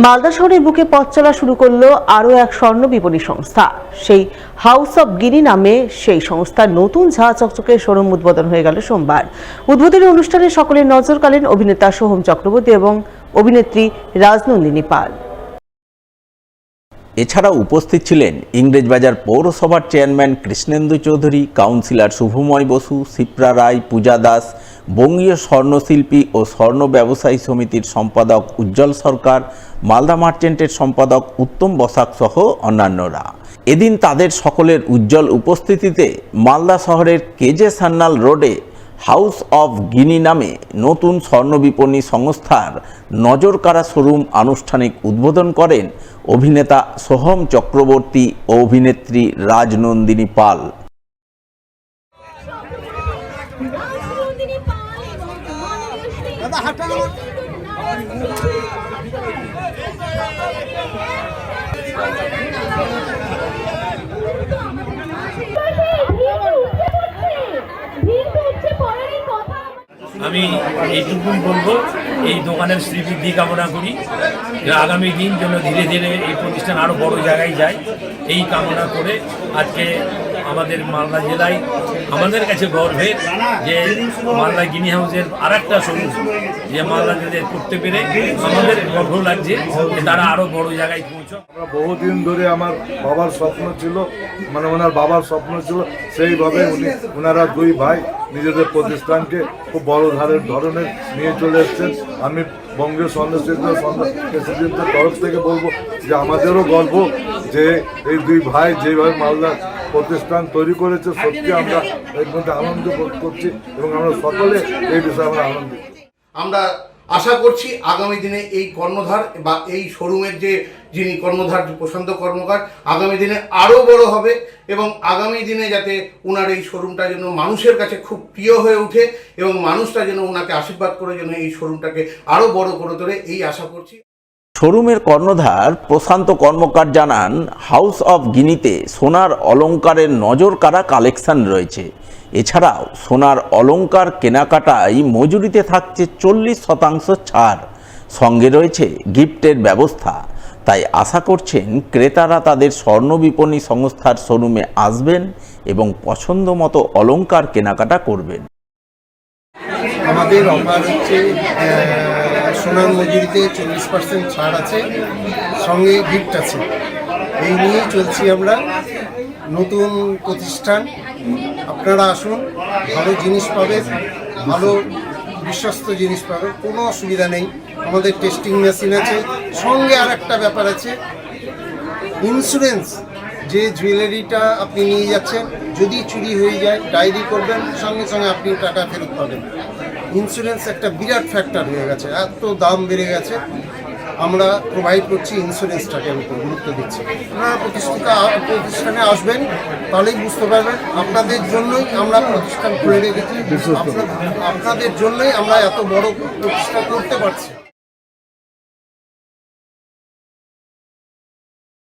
মালদা শহরের বুকে পথ চলা শুরু করলো আরও এক স্বর্ণ বিপণী সংস্থা। সেই হাউস অব গিনি নামে সেই সংস্থার নতুন ঝাঁ চকচকে শোরুম উদ্বোধন হয়ে গেল সোমবার। উদ্বোধনী অনুষ্ঠানে সকলের নজর কাড়েন অভিনেতা সোহম চক্রবর্তী এবং অভিনেত্রী রাজনন্দিনী পাল। এছাড়াও উপস্থিত ছিলেন ইংরেজবাজার পৌরসভার চেয়ারম্যান কৃষ্ণেন্দু চৌধুরী, কাউন্সিলর শুভময় বসু, শিপ্রা রায়, পূজা দাস, বঙ্গীয় স্বর্ণশিল্পী ও স্বর্ণ ব্যবসায়ী সমিতির সম্পাদক উজ্জ্বল সরকার, মালদা মার্চেন্টের সম্পাদক উত্তম বসাক সহ অন্যান্যরা। এদিন তাদের সকলের উজ্জ্বল উপস্থিতিতে মালদা শহরের কেজে সান্যাল রোডে হাউস অব গিনি নামে নতুন স্বর্ণ বিপণী সংস্থার নজরকাড়া শোরুম আনুষ্ঠানিক উদ্বোধন করেন অভিনেতা সোহম চক্রবর্তী ও অভিনেত্রী রাজনন্দিনী পাল। আমি এইটুকুই বলবো, এই দোকানের শ্রীবৃদ্ধি কামনা করি, আগামী দিন যেন ধীরে ধীরে এই প্রতিষ্ঠান আরও বড় জায়গায় যায়, এই কামনা করে আজকে আমাদের মালদা জেলায় আমাদের কাছে গর্বের যে মালদা গিনি হাউসের আর একটা শোরুম যে মালদা জেলায় করতে পেরে আমাদের গর্ব লাগছে যে তারা আরও বড় জায়গায় পৌঁছক। বহুদিন ধরে আমার বাবার স্বপ্ন ছিল, ওনার বাবার স্বপ্ন ছিল, সেইভাবে ওনারা দুই ভাই নিজেদের প্রতিষ্ঠানকে খুব বড় ধরনের নিয়ে চলে এসছেন। আমি বঙ্গীয় স্বর্ণশিল্পী প্রেসিডেন্টের তরফ থেকে বলবো যে আমাদেরও গর্ব যে এই দুই ভাই যেভাবে মালদার প্রতিষ্ঠান তৈরি করেছে, সত্যি আমরা এর মধ্যে আনন্দ বোধ করছি এবং আমরা সকলে এই বিষয়ে আমরা আনন্দিত। আমরা আশা করছি আগামী দিনে এই কর্ণধার বা এই শোরুমের যিনি কর্ণধার প্রশান্ত কর্মকার আগামী দিনে আরও বড় হবে এবং আগামী দিনে যাতে ওনার এই শোরুমটা যেন মানুষের কাছে খুব প্রিয় হয়ে ওঠে এবং মানুষটা যেন ওনাকে আশীর্বাদ করে যেন এই শোরুমটাকে আরও বড় করে তোলে, এই আশা করছি। শোরুমের কর্ণধার প্রশান্ত কর্মকার জানান, হাউস অব গিনিতে সোনার অলংকারের নজরকাড়া কালেকশন রয়েছে। এছাড়াও সোনার অলংকার কেনাকাটায় মজুরিতে থাকছে 40% ছাড়, সঙ্গে রয়েছে গিফটের ব্যবস্থা। তাই আশা করছেন ক্রেতারা তাদের স্বর্ণ বিপণী সংস্থার শোরুমে আসবেন এবং পছন্দ মতো অলংকার কেনাকাটা করবেন। আমাদের অফার হচ্ছে সোনার মজুরিতে 40% ছাড় আছে, সঙ্গে গিফট আছে। এই নিয়েই চলছি আমরা। নতুন প্রতিষ্ঠান, আপনারা আসুন, ভালো জিনিস পাবেন, ভালো বিশ্বস্ত জিনিস পাবেন, কোনো অসুবিধা নেই। আমাদের টেস্টিং মেশিন আছে, সঙ্গে আর একটা ব্যাপার আছে ইন্স্যুরেন্স। যে জুয়েলারিটা আপনি নিয়ে যাচ্ছেন যদি চুরি হয়ে যায়, ডায়েরি করবেন, সঙ্গে সঙ্গে আপনি টাকা ফেরত পাবেন। ইন্স্যুরেন্স একটা বিরাট ফ্যাক্টর হয়ে গেছে, এত দাম বেড়ে গেছে, আমরা প্রোভাইড করছি ইন্স্যুরেন্সটাকে গুরুত্ব দিচ্ছি। আপনারা প্রতিষ্ঠানে আসবেন, তাহলেই বুঝতে পারবেন। আপনাদের জন্যই আমরা প্রতিষ্ঠান খুলে রেখেছি, আপনাদের জন্যই আমরা এত বড় প্রতিষ্ঠান করতে পারছি।